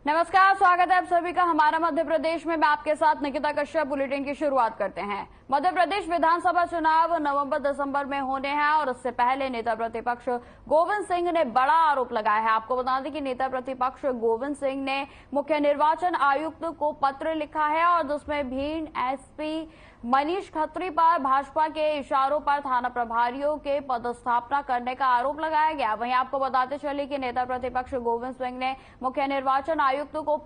नमस्कार, स्वागत है आप सभी का हमारा मध्य प्रदेश में। मैं आपके साथ निकिता कश्यप। बुलेटिन की शुरुआत करते हैं। मध्य प्रदेश विधानसभा चुनाव नवंबर-दिसंबर में होने हैं और उससे पहले नेता प्रतिपक्ष गोविंद सिंह ने बड़ा आरोप लगाया है। आपको बता दें कि नेता प्रतिपक्ष गोविंद सिंह ने मुख्य निर्वाचन आयुक्त को पत्र लिखा है और जिसमें भिंड एसपी मनीष खत्री पर भाजपा के इशारों पर थाना प्रभारियों के पदस्थापना करने का आरोप लगाया गया। वहीं आपको बताते चले कि नेता प्रतिपक्ष गोविंद सिंह ने मुख्य निर्वाचन आयुक्त को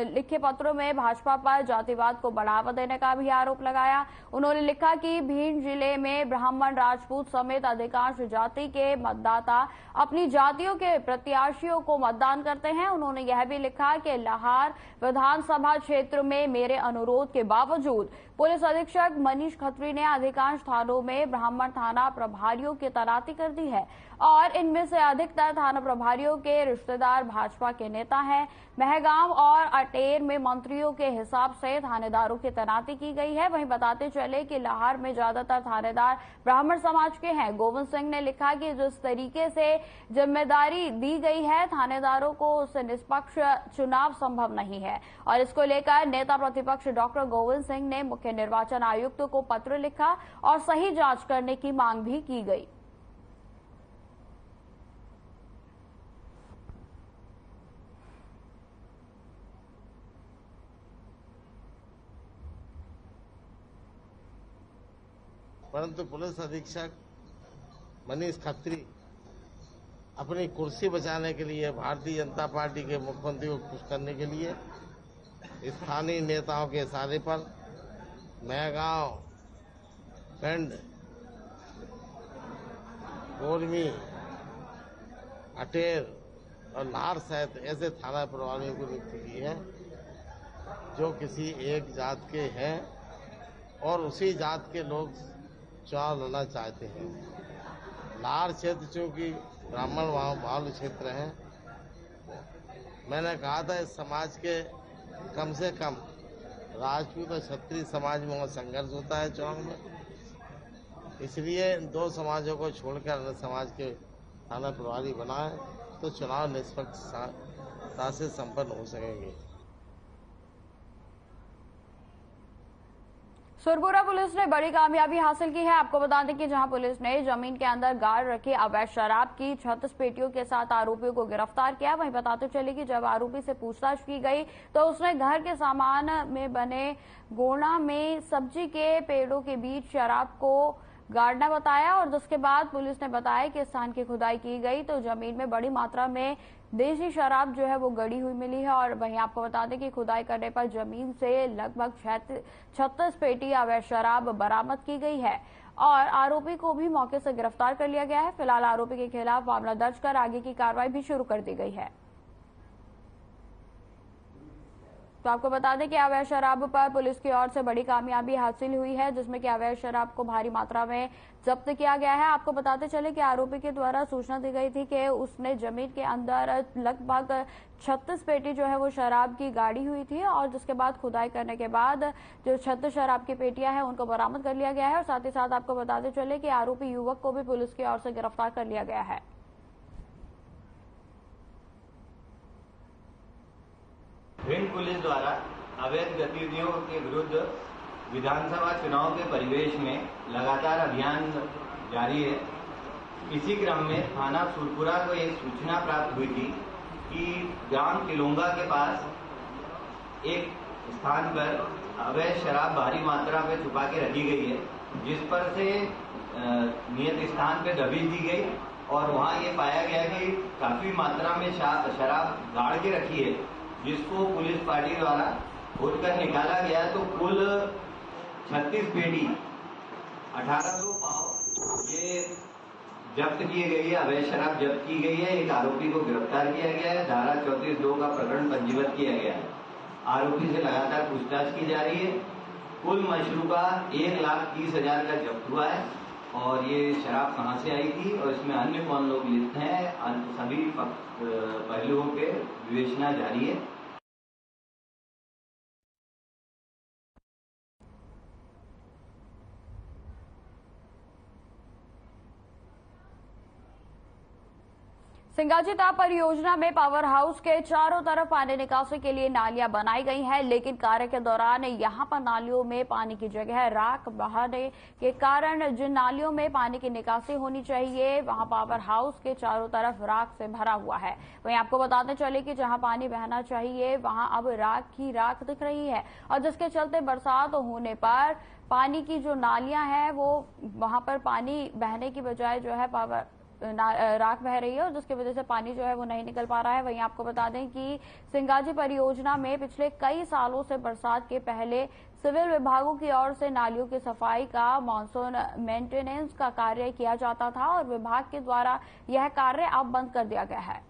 लिखे पत्र में भाजपा पर जातिवाद को बढ़ावा देने का भी आरोप लगाया। उन्होंने लिखा कि भिंड जिले में ब्राह्मण, राजपूत समेत अधिकांश जाति के मतदाता अपनी जातियों के प्रत्याशियों को मतदान करते हैं। उन्होंने यह भी लिखा कि लाहार विधानसभा क्षेत्र में मेरे अनुरोध के बावजूद पुलिस अधीक्षक मनीष खत्री ने अधिकांश थानों में ब्राह्मण थाना प्रभारियों की तैनाती कर दी है और इनमें से अधिकतर थाना प्रभारियों के रिश्तेदार भाजपा के नेता हैं। महगांव और अटेर में मंत्रियों के हिसाब से थानेदारों की तैनाती की गई है। वहीं बताते चले कि लाहार में ज्यादातर थानेदार ब्राह्मण समाज के हैं। गोविंद सिंह ने लिखा कि जिस तरीके से जिम्मेदारी दी गई है थानेदारों को, उससे निष्पक्ष चुनाव संभव नहीं है और इसको लेकर नेता प्रतिपक्ष डॉक्टर गोविंद सिंह ने मुख्य निर्वाचन आयुक्त को पत्र लिखा और सही जांच करने की मांग भी की गई। परंतु पुलिस अधीक्षक मनीष खत्री अपनी कुर्सी बचाने के लिए, भारतीय जनता पार्टी के मुख्यमंत्री को खुश करने के लिए स्थानीय नेताओं के इशारे पर महगांव, पिंड, कोरमी, अटेर और लाहार सहित ऐसे थाना प्रभारियों को नियुक्ति की है जो किसी एक जात के हैं और उसी जात के लोग चुनाव लड़ना चाहते हैं। लाहार क्षेत्र चूंकि ब्राह्मण बाहुल्य क्षेत्र है, मैंने कहा था इस समाज के कम से कम राजपूत और क्षत्रिय समाज में संघर्ष होता है चुनाव में, इसलिए इन दो समाजों को छोड़कर अन्य समाज के थाना प्रभारी बनाए तो चुनाव निष्पक्षता से संपन्न हो सकेंगे। सुरपुरा पुलिस ने बड़ी कामयाबी हासिल की है। आपको बता दें कि जहां पुलिस ने जमीन के अंदर गाड़ रखी अवैध शराब की 36 पेटियों के साथ आरोपियों को गिरफ्तार किया। वहीं बताते चले कि जब आरोपी से पूछताछ की गई तो उसने घर के सामान में बने गोणा में सब्जी के पेड़ों के बीच शराब को गाड़ना बताया और जिसके बाद पुलिस ने बताया कि स्थान की खुदाई की गई तो जमीन में बड़ी मात्रा में देसी शराब जो है वो गड़ी हुई मिली है। और वहीं आपको बता दें कि खुदाई करने पर जमीन से लगभग 36 पेटी अवैध शराब बरामद की गई है और आरोपी को भी मौके से गिरफ्तार कर लिया गया है। फिलहाल आरोपी के खिलाफ मामला दर्ज कर आगे की कार्रवाई भी शुरू कर दी गई है। तो आपको बता दें कि अवैध शराब पर पुलिस की ओर से बड़ी कामयाबी हासिल हुई है, जिसमें कि अवैध शराब को भारी मात्रा में जब्त किया गया है। आपको बताते चले कि आरोपी के द्वारा सूचना दी गई थी कि उसने जमीन के अंदर लगभग 36 पेटी जो है वो शराब की गाड़ी हुई थी और जिसके बाद खुदाई करने के बाद जो 36 शराब की पेटियां हैं उनको बरामद कर लिया गया है और साथ ही साथ आपको बताते चले कि आरोपी युवक को भी पुलिस की ओर से गिरफ्तार कर लिया गया है। भिंड पुलिस द्वारा अवैध गतिविधियों के विरुद्ध विधानसभा चुनाव के परिवेश में लगातार अभियान जारी है। इसी क्रम में थाना सुरपुरा को एक सूचना प्राप्त हुई थी कि ग्राम तिलोंगा के पास एक स्थान पर अवैध शराब भारी मात्रा में छुपा के रखी गई है, जिस पर से नियत स्थान पर दबिश दी गई और वहां ये पाया गया कि काफी मात्रा में शराब गाड़ के रखी है, जिसको पुलिस पार्टी द्वारा खोदकर निकाला गया तो कुल 36 पेटी 1800 पाव ये जब्त किए गई है, अवैध शराब जब्त की गई है। एक आरोपी को गिरफ्तार किया गया है, धारा 34(2) का प्रकरण पंजीबद्ध किया गया है। आरोपी से लगातार पूछताछ की जा रही है। कुल मशरूका 1,30,000 का जब्त हुआ है और ये शराब कहाँ से आई थी और इसमें अन्य कौन लोग लिप्त हैं, सभी पहलुओं पे विवेचना जारी है। सिंगाजी ताप परियोजना में पावर हाउस के चारों तरफ पानी निकासी के लिए नालियां बनाई गई हैं, लेकिन कार्य के दौरान यहां पर नालियों में पानी की जगह राख बहाने के कारण जिन नालियों में पानी की निकासी होनी चाहिए वहां पावर हाउस के चारों तरफ राख से भरा हुआ है। वहीं आपको बताते चले कि जहां पानी बहना चाहिए वहां अब राख ही राख दिख रही है और जिसके चलते बरसात होने पर पानी की जो नालियां हैं वो वहां पर पानी बहने की बजाय जो है राख बह रही है और जिसकी वजह से पानी जो है वो नहीं निकल पा रहा है। वहीं आपको बता दें कि सिंगाजी परियोजना में पिछले कई सालों से बरसात के पहले सिविल विभागों की ओर से नालियों की सफाई का मॉनसून मेंटेनेंस का कार्य किया जाता था और विभाग के द्वारा यह कार्य अब बंद कर दिया गया है।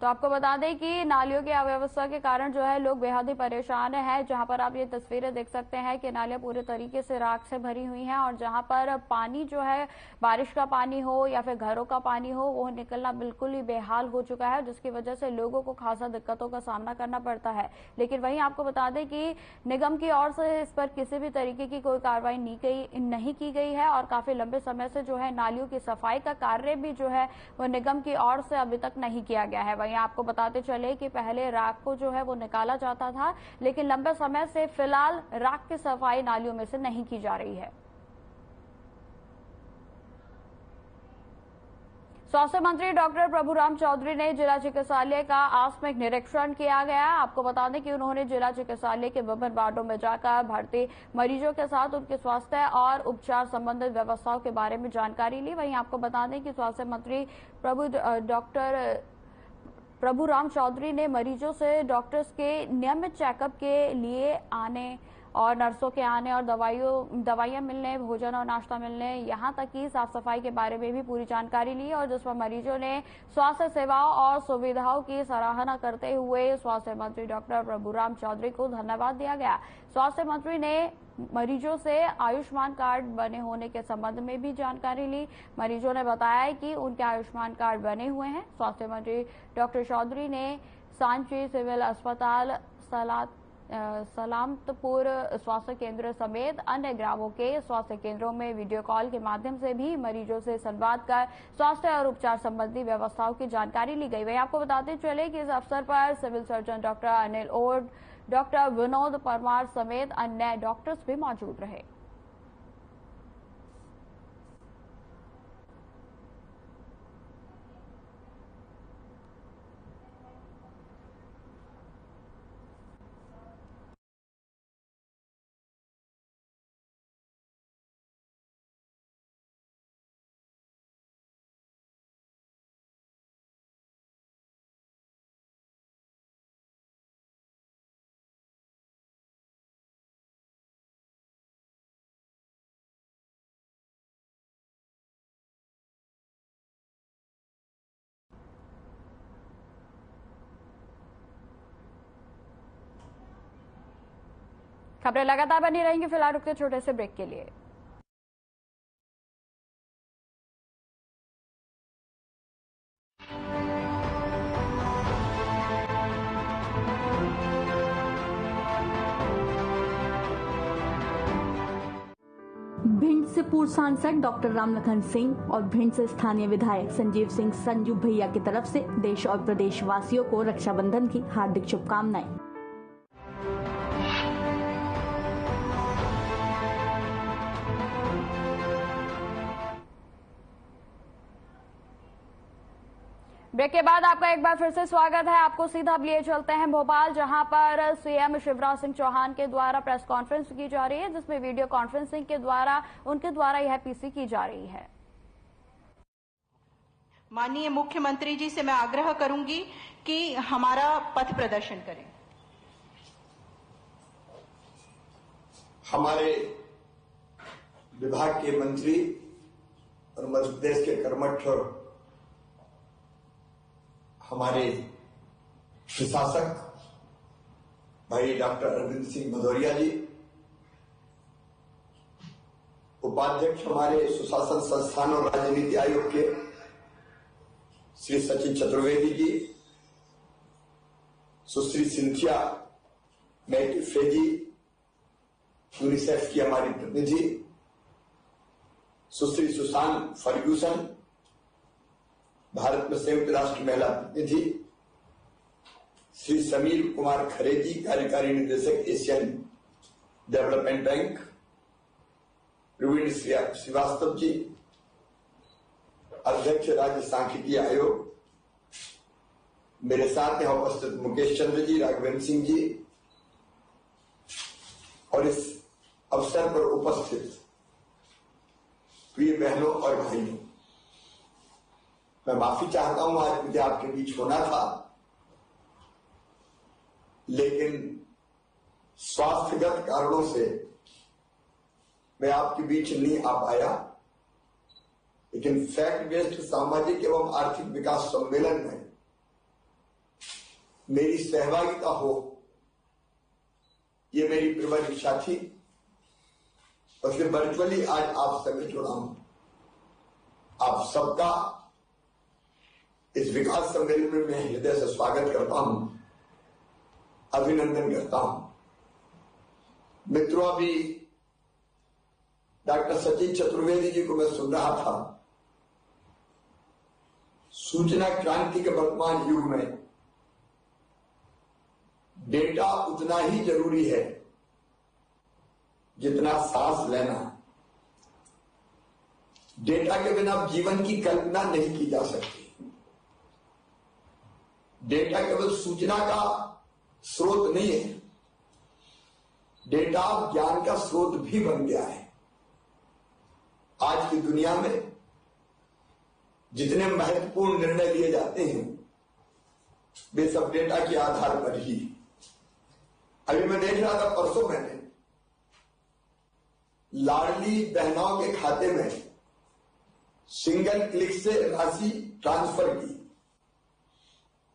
तो आपको बता दें कि नालियों की अव्यवस्था के कारण जो है लोग बेहद ही परेशान हैं। जहां पर आप ये तस्वीरें देख सकते हैं कि नालियां पूरे तरीके से राख से भरी हुई हैं और जहां पर पानी जो है बारिश का पानी हो या फिर घरों का पानी हो वो निकलना बिल्कुल ही बेहाल हो चुका है, जिसकी वजह से लोगों को खासा दिक्कतों का सामना करना पड़ता है। लेकिन वहीं आपको बता दें कि निगम की ओर से इस पर किसी भी तरीके की कोई कार्रवाई नहीं की गई है और काफी लंबे समय से जो है नालियों की सफाई का कार्य भी जो है वो निगम की ओर से अभी तक नहीं किया गया है। वहीं आपको बताते चले कि पहले राख को जो है वो निकाला जाता था, लेकिन लंबे समय से फिलहाल राख की सफाई नालियों में से नहीं की जा रही है। स्वास्थ्य मंत्री डॉक्टर प्रभुराम चौधरी ने जिला चिकित्सालय का आकस्मिक निरीक्षण किया गया। आपको बता दें कि उन्होंने जिला चिकित्सालय के विभिन्न वार्डों में जाकर भर्ती मरीजों के साथ उनके स्वास्थ्य और उपचार संबंधित व्यवस्थाओं के बारे में जानकारी ली। वहीं आपको बता दें कि स्वास्थ्य मंत्री डॉक्टर प्रभुराम चौधरी ने मरीजों से डॉक्टर्स के नियमित चेकअप के लिए आने और नर्सों के आने और दवाइयां मिलने, भोजन और नाश्ता मिलने, यहां तक कि साफ सफाई के बारे में भी पूरी जानकारी ली और जिस पर मरीजों ने स्वास्थ्य सेवाओं और सुविधाओं की सराहना करते हुए स्वास्थ्य मंत्री डॉक्टर प्रभुराम चौधरी को धन्यवाद दिया गया। स्वास्थ्य मंत्री ने मरीजों से आयुष्मान कार्ड बने होने के संबंध में भी जानकारी ली। मरीजों ने बताया कि उनके आयुष्मान कार्ड बने हुए हैं। स्वास्थ्य मंत्री डॉक्टर चौधरी ने सांची सिविल अस्पताल, सलामतपुर स्वास्थ्य केंद्र समेत अन्य ग्रामों के स्वास्थ्य केंद्रों में वीडियो कॉल के माध्यम से भी मरीजों से संवाद कर स्वास्थ्य और उपचार संबंधी व्यवस्थाओं की जानकारी ली गई। वहीं आपको बताते चले कि इस अवसर पर civil surgeon doctor Anil Od, doctor Vinod Parmar समेत अन्य डॉक्टर्स भी मौजूद रहे। खबरें लगातार बनी रहेंगी, फिलहाल रुकते छोटे से ब्रेक के लिए। भिंड से पूर्व सांसद डॉक्टर रामलखन सिंह और भिंड से स्थानीय विधायक संजीव सिंह संजू भैया की तरफ से देश और प्रदेश वासियों को रक्षाबंधन की हार्दिक शुभकामनाएं। ब्रेक के बाद आपका एक बार फिर से स्वागत है। आपको सीधा अब लिए चलते हैं भोपाल, जहां पर सीएम शिवराज सिंह चौहान के द्वारा प्रेस कॉन्फ्रेंस की जा रही है, जिसमें वीडियो कॉन्फ्रेंसिंग के द्वारा उनके द्वारा यह पीसी की जा रही है। माननीय मुख्यमंत्री जी से मैं आग्रह करूंगी कि हमारा पथ प्रदर्शन करें। हमारे विभाग के मंत्री और मध्य प्रदेश के कर्मठ हमारे प्रशासक भाई डॉक्टर अरविंद सिंह भदौरिया जी, उपाध्यक्ष हमारे सुशासन संस्थान और राजनीति आयोग के श्री सचिन चतुर्वेदी जी, सुश्री सिंथिया मैटिफ्रे जी, यूनिसेफ की हमारी प्रतिनिधि, सुश्री सुसान फर्ग्यूसन, भारत में संयुक्त राष्ट्र महिला प्रतिनिधि, श्री समीर कुमार खरे जी, कार्यकारी निदेशक Asian Development Bank, Praveen Srivastava ji, अध्यक्ष राज्य सांख्यिकीय आयोग, मेरे साथ यहां उपस्थित मुकेश चंद्र जी, राघवेंद्र सिंह जी, और इस अवसर पर उपस्थित प्रिय बहनों और भाइयों, मैं माफी चाहता हूं, आज मुझे आपके बीच होना था, लेकिन स्वास्थ्यगत कारणों से मैं आपके बीच नहीं आ पाया। लेकिन फैक्ट बेस्ड सामाजिक एवं आर्थिक विकास सम्मेलन में मेरी सहभागिता हो, ये मेरी प्रबल इच्छा थी, और फिर वर्चुअली आज आप सभी जुड़ा हूं। आप सबका इस विकास सम्मेलन में मैं हृदय से स्वागत करता हूं, अभिनंदन करता हूं। मित्रों, अभी डॉक्टर सचिन चतुर्वेदी जी को मैं सुन रहा था। सूचना क्रांति के वर्तमान युग में डेटा उतना ही जरूरी है जितना सांस लेना। डेटा के बिना जीवन की कल्पना नहीं की जा सकती। डेटा केवल सूचना का स्रोत नहीं है, डेटा ज्ञान का स्रोत भी बन गया है। आज की दुनिया में जितने महत्वपूर्ण निर्णय लिए जाते हैं वे सब डेटा के आधार पर ही। अभी मैं देख रहा था, परसों मैंने लाडली बहनों के खाते में सिंगल क्लिक से राशि ट्रांसफर की,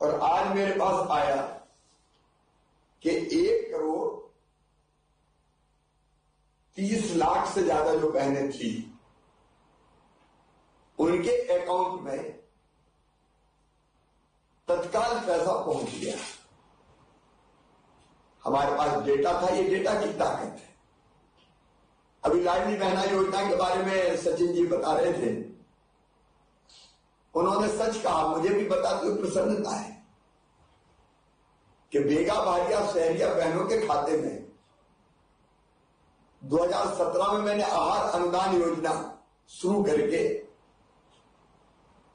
और आज मेरे पास आया कि 1,30,00,000 से ज्यादा जो बहनें थी उनके अकाउंट में तत्काल पैसा पहुंच गया। हमारे पास डेटा था, ये डेटा की ताकत है। अभी लाडली बहना योजना के बारे में सचिन जी बता रहे थे, उन्होंने सच कहा, मुझे भी बताते हुए प्रसन्नता है कि बेगा भारिया शहरिया बहनों के खाते में 2017 में मैंने आहार अनुदान योजना शुरू करके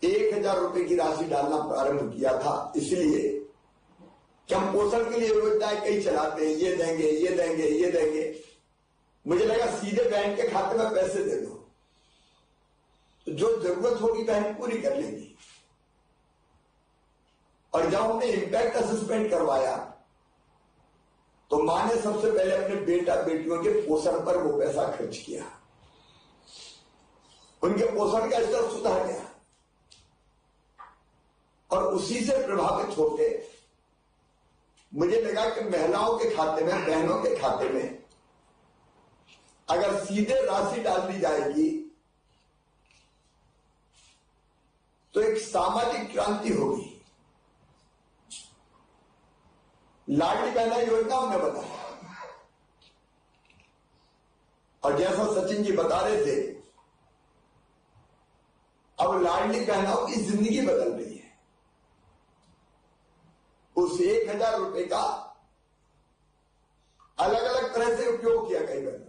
1,000 रुपए की राशि डालना प्रारंभ किया था। इसलिए कि हम पोषण के लिए योजनाएं कई चलाते हैं, ये देंगे, ये देंगे, ये देंगे। मुझे लगा सीधे बैंक के खाते में पैसे दे दो, तो जो जरूरत होगी बैंक पूरी कर लेगी। और जब हमने इम्पैक्ट असेसमेंट करवाया तो मां ने सबसे पहले अपने बेटा बेटियों के पोषण पर वो पैसा खर्च किया, उनके पोषण का स्तर सुधर गया, और उसी से प्रभावित होकर मुझे लगा कि महिलाओं के खाते में, बहनों के खाते में अगर सीधे राशि डाल दी जाएगी तो एक सामाजिक क्रांति होगी। लाडली बहना योजना हमने बताया, और जैसा सचिन जी बता रहे थे, अब लाडली बहनों की जिंदगी बदल रही है। उस 1,000 रुपए का अलग अलग तरह से उपयोग किया कई बहनों ने।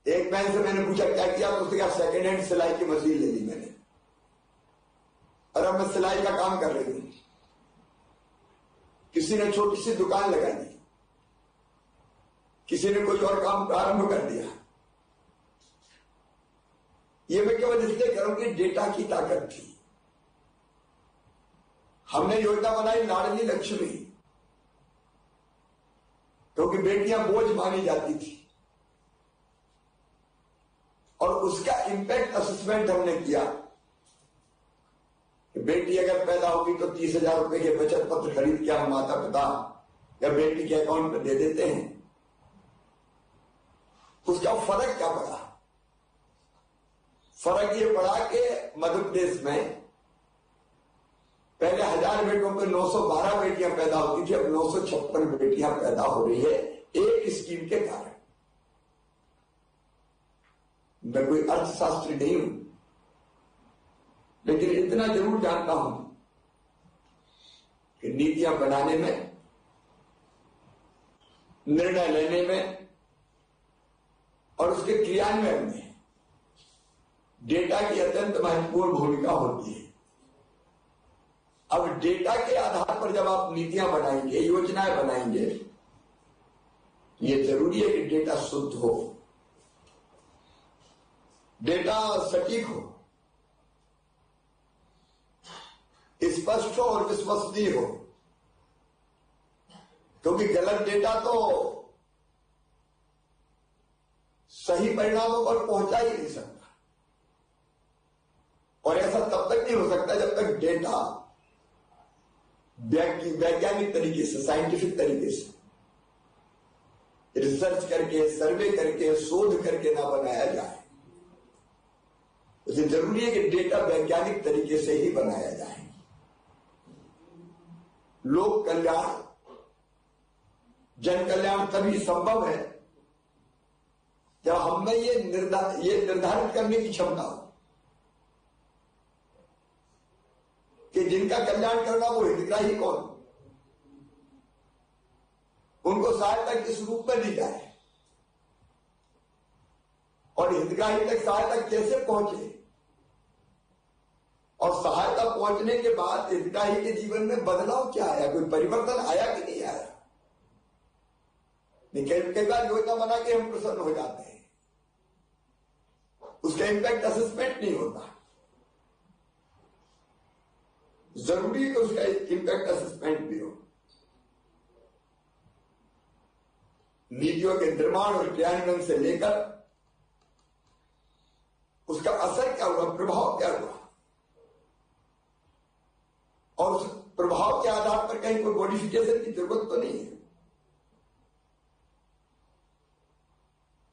एक बहन से मैंने पूछा क्या किया, तो उसने कहा सेकेंड हैंड सिलाई की मशीन ले ली मैंने, और अब मैं सिलाई का काम कर रही हूं। किसी ने छोटी सी दुकान लगा दी, किसी ने कुछ और काम प्रारंभ कर दिया। ये मैं केवल इसलिए करूं कि डेटा की ताकत थी। हमने योजना बनाई लाडली लक्ष्मी, क्योंकि बेटियां बोझ मानी जाती थी, और उसका इम्पैक्ट असेसमेंट हमने किया। बेटी अगर पैदा होगी तो 30,000 रुपए के बचत पत्र खरीद के हम माता पिता या बेटी के अकाउंट में दे देते हैं। उसका फर्क क्या पड़ा? फर्क ये पड़ा कि मध्य प्रदेश में पहले 1000 बेटों पे 912 बेटियां पैदा होती थी, अब 956 बेटियां पैदा हो रही है, एक स्कीम के कारण। मैं कोई अर्थशास्त्री नहीं हूं, लेकिन इतना जरूर जानता हूं कि नीतियां बनाने में, निर्णय लेने में और उसके क्रियान्वयन में डेटा की अत्यंत महत्वपूर्ण भूमिका होती है। अब डेटा के आधार पर जब आप नीतियां बनाएंगे, योजनाएं बनाएंगे, ये जरूरी है कि डेटा शुद्ध हो, डेटा सटीक हो, स्पष्ट हो और विश्वसनीय हो, क्योंकि गलत डेटा तो सही परिणामों पर पहुंचा ही नहीं सकता। और ऐसा तब तक नहीं हो सकता जब तक डेटा वैज्ञानिक तरीके से, साइंटिफिक तरीके से रिसर्च करके, सर्वे करके, शोध करके ना बनाया जाए। उसे जरूरी है कि डेटा वैज्ञानिक तरीके से ही बनाया जाए। लोक कल्याण, जन कल्याण तभी संभव है जब हमें ये निर्धारित करने की क्षमता हो कि जिनका कल्याण करना वो हितग्राही कौन, उनको सहायता किस रूप में दी जाए और हितग्राही तक सहायता कैसे पहुंचे, और सहायता पहुंचने के बाद हितग्राही के जीवन में बदलाव क्या आया, कोई परिवर्तन आया कि नहीं आया। कई बार योजना बना के हम प्रसन्न हो जाते हैं, उसका इंपैक्ट असेसमेंट नहीं होता। जरूरी है कि उसका इंपैक्ट असेसमेंट भी हो। नीतियों के निर्माण और क्रियान्वयन से लेकर उसका असर क्या हुआ, प्रभाव क्या हुआ, और उस प्रभाव के आधार पर कहीं कोई मॉडिफिकेशन की जरूरत तो नहीं है,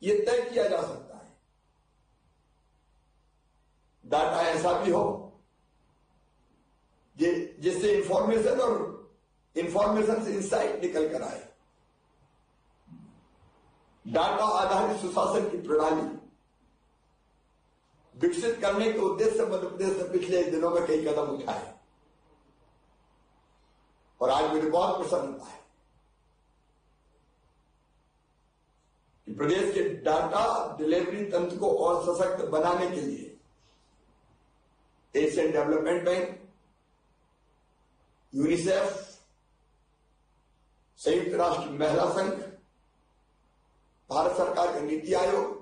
यह तय किया जा सकता है। डाटा ऐसा भी हो जिससे इंफॉर्मेशन और इंफॉर्मेशन से इंसाइट निकल कर आए। डाटा आधारित सुशासन की प्रणाली विकसित करने के उद्देश्य से मध्य प्रदेश ने पिछले दिनों में कई कदम उठाए और आज मुझे बहुत प्रसन्नता है कि प्रदेश के डाटा डिलीवरी तंत्र को और सशक्त बनाने के लिए एशियन डेवलपमेंट बैंक, यूनिसेफ, संयुक्त राष्ट्र महिला संघ, भारत सरकार का नीति आयोग,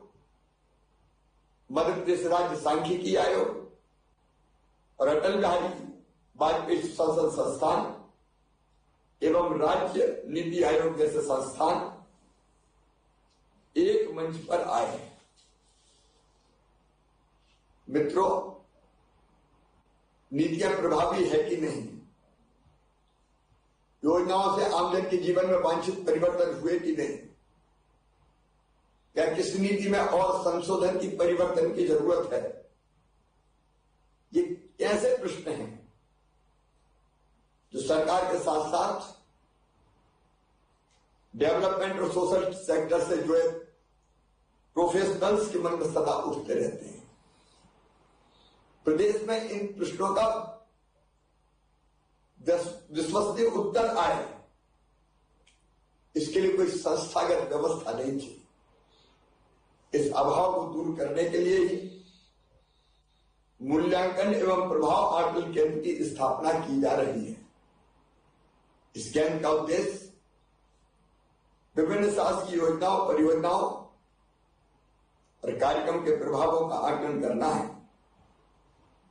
मध्य प्रदेश राज्य सांख्यिकी आयोग और अटल बिहारी वाजपेयी सुशासन संस्थान एवं राज्य नीति आयोग जैसे संस्थान एक मंच पर आए हैं। मित्रों, नीतियां प्रभावी है कि नहीं, योजनाओं से आमजन के जीवन में वांछित परिवर्तन हुए कि नहीं, क्या किस नीति में और संशोधन की, परिवर्तन की जरूरत है, ये ऐसे प्रश्न हैं जो सरकार के साथ साथ डेवलपमेंट और सोशल सेक्टर से जुड़े प्रोफेशनल्स के मन में सदा उठते रहते हैं। प्रदेश में इन प्रश्नों का विश्वसनीय उत्तर आए, इसके लिए कोई संस्थागत व्यवस्था नहीं थी। इस अभाव को दूर करने के लिए ही मूल्यांकन एवं प्रभाव आकलन केंद्र की स्थापना की जा रही है। इस केंद्र का उद्देश्य विभिन्न शासकीय योजनाओं, परियोजनाओं और कार्यक्रम के प्रभावों का आकलन करना है।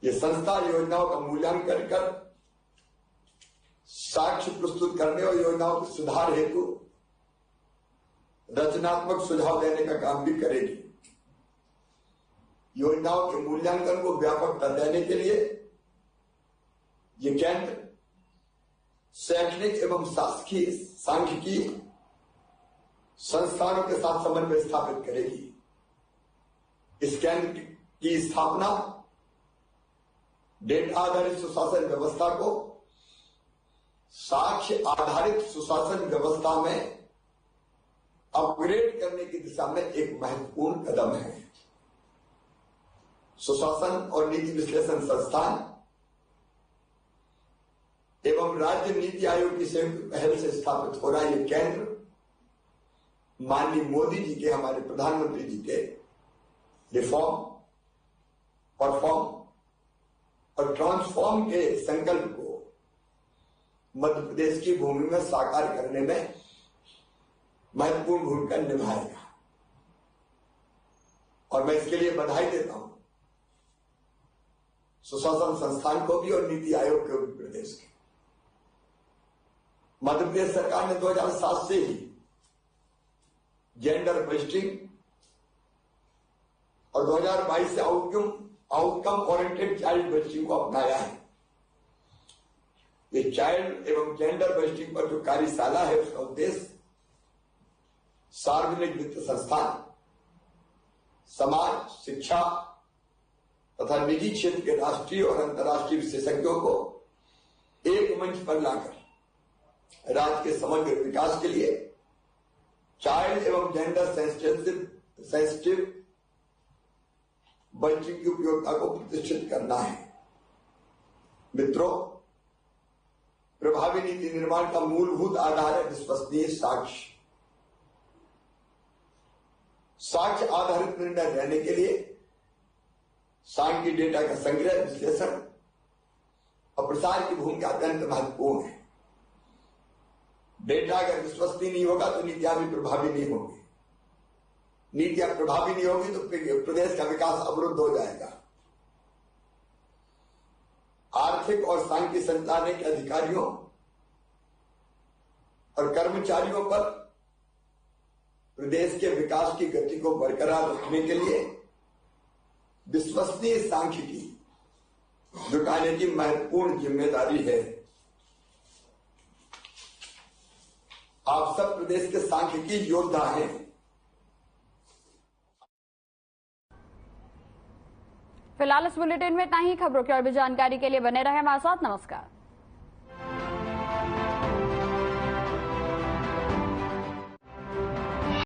यह संस्था योजनाओं का मूल्यांकन कर साक्ष्य प्रस्तुत करने और योजनाओं के सुधार हेतु रचनात्मक सुझाव देने का काम भी करेगी। योजनाओं के मूल्यांकन को व्यापकता देने के लिए यह केंद्र शैक्षणिक एवं शासकीय सांख्यिकी संस्थानों के साथ समन्वय स्थापित करेगी। इस केंद्र की स्थापना डेटा आधारित सुशासन व्यवस्था को साक्ष्य आधारित सुशासन व्यवस्था में अपग्रेड करने की दिशा में एक महत्वपूर्ण कदम है। सुशासन और नीति विश्लेषण संस्थान एवं राज्य नीति आयोग की संयुक्त पहल से स्थापित हो रहा ये केंद्र माननीय मोदी जी के, हमारे प्रधानमंत्री जी के रिफॉर्म, परफॉर्म और ट्रांसफॉर्म के संकल्प को मध्य प्रदेश की भूमि में साकार करने में महत्वपूर्ण भूमिका निभाएगा और मैं इसके लिए बधाई देता हूं सुशासन संस्थान को भी और नीति आयोग को भी प्रदेश के। मध्य प्रदेश सरकार ने 2007 से ही जेंडर बजटिंग और 2022 से आउटकम ओरिएंटेड चाइल्ड बजटिंग को अपनाया है। ये चाइल्ड एवं जेंडर बजटिंग पर जो कार्यशाला है उसका उद्देश्य सार्वजनिक वित्त संस्थान, समाज, शिक्षा तथा निजी क्षेत्र के राष्ट्रीय और अंतर्राष्ट्रीय विशेषज्ञों को एक मंच पर लाकर राज्य के समग्र विकास के लिए चाइल्ड एवं जेंडर सेंसिटिव बजटिंग की उपयोगिता को प्रतिष्ठित करना है। मित्रों, प्रभावी नीति निर्माण का मूलभूत आधार है विश्वसनीय साक्ष्य। साक्ष्य आधारित निर्णय लेने के लिए सांख्यिकीय डेटा का संग्रह, विश्लेषण और प्रसार की भूमिका अत्यंत महत्वपूर्ण है। डेटा अगर विश्वसनीय नहीं होगा तो नीतियां भी प्रभावी नहीं होंगी। नीतियां प्रभावी नहीं होगी तो प्रदेश का विकास अवरुद्ध हो जाएगा। आर्थिक और सांख्यिकी संचालने के अधिकारियों और कर्मचारियों पर प्रदेश के विकास की गति को बरकरार रखने के लिए विश्वसनीय सांख्यिकी जुटाने की महत्वपूर्ण जिम्मेदारी है। आप सब प्रदेश के सांख्यिकी योद्धा हैं। फिलहाल इस बुलेटिन में इतना ही। खबरों की और भी जानकारी के लिए बने रहे हमारे साथ। नमस्कार।